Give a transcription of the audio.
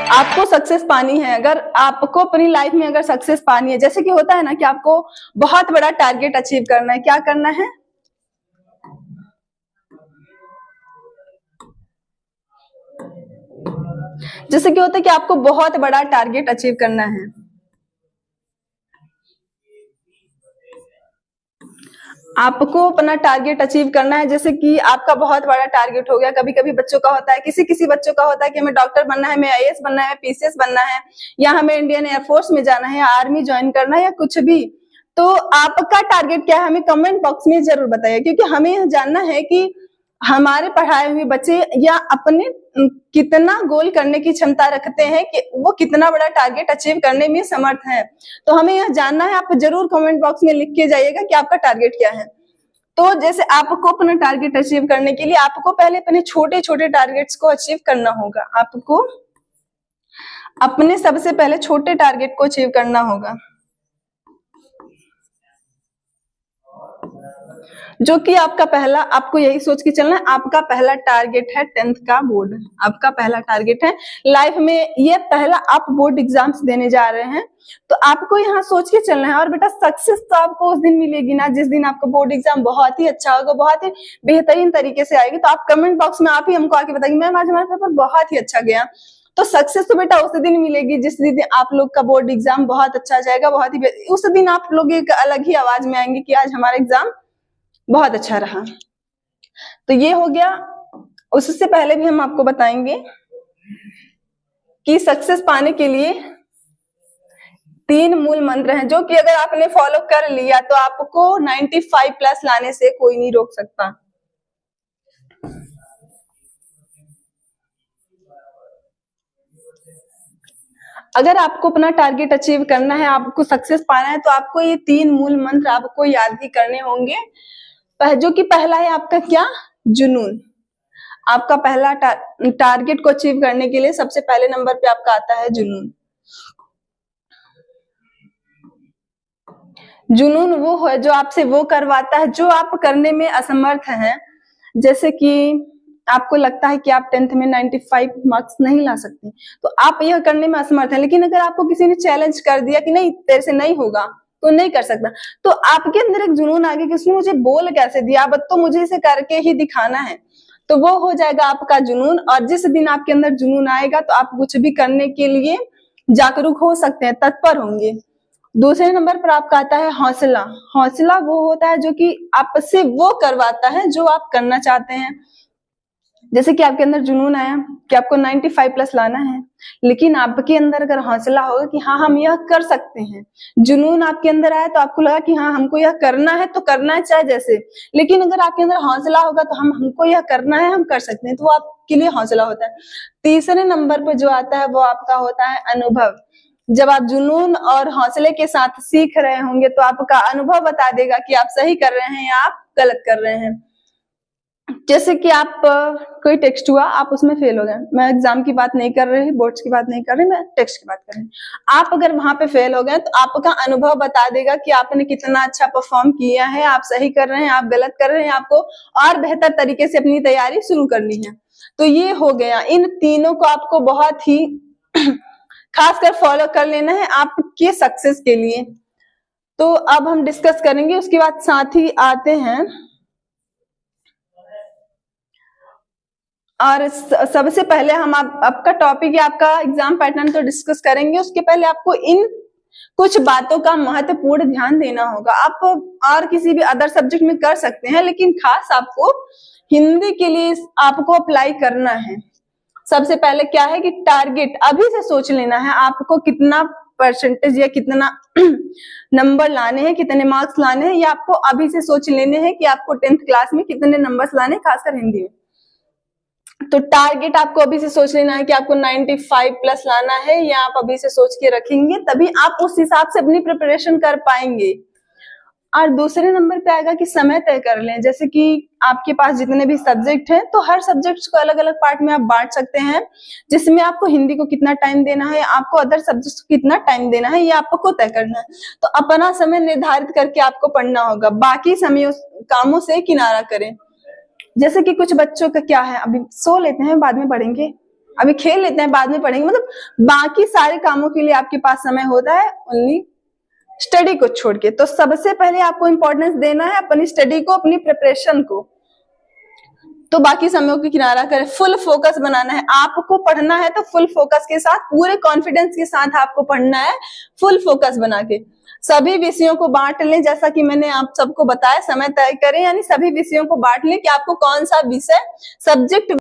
आपको सक्सेस पानी है, अगर आपको अपनी लाइफ में अगर सक्सेस पानी है, जैसे कि होता है ना कि आपको बहुत बड़ा टारगेट अचीव करना है, क्या करना है, जैसे कि होता है कि आपको बहुत बड़ा टारगेट अचीव करना है, आपको अपना टारगेट अचीव करना है। जैसे कि आपका बहुत बड़ा टारगेट हो गया, कभी कभी बच्चों का होता है, किसी किसी बच्चों का होता है कि हमें डॉक्टर बनना है, हमें आईएएस बनना है, पीसीएस बनना है, या हमें इंडियन एयरफोर्स में जाना है, या आर्मी ज्वाइन करना है, या कुछ भी। तो आपका टारगेट क्या है, हमें कमेंट बॉक्स में जरूर बताइए, क्योंकि हमें यह जानना है कि हमारे पढ़ाए हुए बच्चे या अपने कितना गोल करने की क्षमता रखते हैं, कि वो कितना बड़ा टारगेट अचीव करने में समर्थ है। तो हमें यह जानना है, आप जरूर कमेंट बॉक्स में लिख के जाइएगा कि आपका टारगेट क्या है। तो जैसे आपको अपना टारगेट अचीव करने के लिए आपको पहले अपने छोटे छोटे टारगेट्स को अचीव करना होगा, आपको अपने सबसे पहले छोटे टारगेट को अचीव करना होगा, जो कि आपका पहला, आपको यही सोच के चलना है, आपका पहला टारगेट है 10th का बोर्ड, आपका पहला टारगेट है लाइफ में, ये पहला आप बोर्ड एग्जाम्स देने जा रहे हैं, तो आपको यहाँ सोच के चलना है। और बेटा सक्सेस तो आपको उस दिन मिलेगी ना जिस दिन आपका बोर्ड एग्जाम बहुत ही अच्छा होगा, बहुत ही बेहतरीन तरीके से आएगी। तो आप कमेंट बॉक्स में आप ही हमको आके बताएंगे मैम आज हमारा पेपर बहुत ही अच्छा गया। तो सक्सेस तो बेटा उस दिन मिलेगी जिस दिन आप लोग का बोर्ड एग्जाम बहुत अच्छा जाएगा, बहुत ही उस दिन आप लोग एक अलग ही आवाज में आएंगे कि आज हमारा एग्जाम बहुत अच्छा रहा। तो ये हो गया। उससे पहले भी हम आपको बताएंगे कि सक्सेस पाने के लिए 3 मूल मंत्र हैं, जो कि अगर आपने फॉलो कर लिया तो आपको 95 प्लस लाने से कोई नहीं रोक सकता। अगर आपको अपना टारगेट अचीव करना है, आपको सक्सेस पाना है, तो आपको ये 3 मूल मंत्र आपको याद ही करने होंगे, जो कि पहला है आपका क्या, जुनून। आपका पहला टारगेट को अचीव करने के लिए सबसे पहले नंबर पे आपका आता है जुनून। जुनून वो है जो आपसे वो करवाता है जो आप करने में असमर्थ हैं। जैसे कि आपको लगता है कि आप 10th में 95 मार्क्स नहीं ला सकते, तो आप यह करने में असमर्थ हैं, लेकिन अगर आपको किसी ने चैलेंज कर दिया कि नहीं तेरे से नहीं होगा, तो नहीं कर सकता, तो आपके अंदर एक जुनून आ गया कि उसने मुझे बोल कैसे दिया, अब तो मुझे इसे करके ही दिखाना है, तो वो हो जाएगा आपका जुनून। और जिस दिन आपके अंदर जुनून आएगा तो आप कुछ भी करने के लिए जागरूक हो सकते हैं, तत्पर होंगे। दूसरे नंबर पर आपका आता है हौसला। हौसला वो होता है जो कि आपसे वो करवाता है जो आप करना चाहते हैं। जैसे कि आपके अंदर जुनून आया कि आपको 95 प्लस लाना है, लेकिन आपके अंदर अगर हौसला होगा कि हाँ हम यह कर सकते हैं, जुनून आपके अंदर आया तो आपको लगा कि हाँ हमको यह करना है, तो करना है चाहे जैसे, लेकिन अगर आपके अंदर हौसला होगा तो हमको यह करना है, हम कर सकते हैं, तो वो आपके लिए हौसला होता है। तीसरे नंबर पर जो आता है वो आपका होता है अनुभव। जब आप जुनून और हौसले के साथ सीख रहे होंगे तो आपका अनुभव बता देगा कि आप सही कर रहे हैं या आप गलत कर रहे हैं। जैसे कि आप कोई टेक्स्ट हुआ, आप उसमें फेल हो गए, मैं एग्जाम की बात नहीं कर रही, बोर्ड्स की बात नहीं कर रही, मैं टेक्स्ट की बात कर रही। आप अगर वहां पे फेल हो गए तो आपका अनुभव बता देगा कि आपने कितना अच्छा परफॉर्म किया है, आप सही कर रहे हैं, आप गलत कर रहे हैं, आपको और बेहतर तरीके से अपनी तैयारी शुरू करनी है। तो ये हो गया, इन तीनों को आपको बहुत ही खासकर फॉलो कर लेना है आपके सक्सेस के लिए। तो अब हम डिस्कस करेंगे, उसके बाद साथ ही आते हैं और सबसे पहले हम आपका टॉपिक है आपका एग्जाम पैटर्न तो डिस्कस करेंगे, उसके पहले आपको इन कुछ बातों का महत्वपूर्ण ध्यान देना होगा। आप और किसी भी अदर सब्जेक्ट में कर सकते हैं, लेकिन खास आपको हिंदी के लिए आपको अप्लाई करना है। सबसे पहले क्या है कि टारगेट अभी से सोच लेना है, आपको कितना परसेंटेज या कितना नंबर लाने हैं, कितने मार्क्स लाने हैं, ये आपको अभी से सोच लेने हैं कि आपको 10th क्लास में कितने नंबर्स लाने हैं, खासकर हिंदी में। तो टारगेट आपको अभी से सोच लेना है कि आपको 95 प्लस लाना है, या आप अभी से सोच के रखेंगे, तभी आप उस हिसाब से अपनी प्रिपरेशन कर पाएंगे। और दूसरे नंबर पे आएगा कि समय तय कर लें। जैसे कि आपके पास जितने भी सब्जेक्ट हैं, तो हर सब्जेक्ट को अलग अलग पार्ट में आप बांट सकते हैं, जिसमें आपको हिंदी को कितना टाइम देना है, आपको अदर सब्जेक्ट को कितना टाइम देना है, ये आपको तय करना है। तो अपना समय निर्धारित करके आपको पढ़ना होगा, बाकी समय कामों से किनारा करें। जैसे कि कुछ बच्चों का क्या है, अभी सो लेते हैं बाद में पढ़ेंगे, अभी खेल लेते हैं, बाद में पढ़ेंगे। मतलब बाकी सारे कामों के लिए आपके पास समय होता है, ओनली स्टडी को छोड़ के। तो सबसे पहले आपको इंपॉर्टेंस देना है अपनी स्टडी को, अपनी प्रिपरेशन को। तो बाकी समयों की किनारा करें, फुल फोकस बनाना है। आपको पढ़ना है तो फुल फोकस के साथ, पूरे कॉन्फिडेंस के साथ आपको पढ़ना है, फुल फोकस बना के। सभी विषयों को बांट लें, जैसा कि मैंने आप सबको बताया, समय तय करें, यानी सभी विषयों को बांट लें कि आपको कौन सा विषय सब्जेक्ट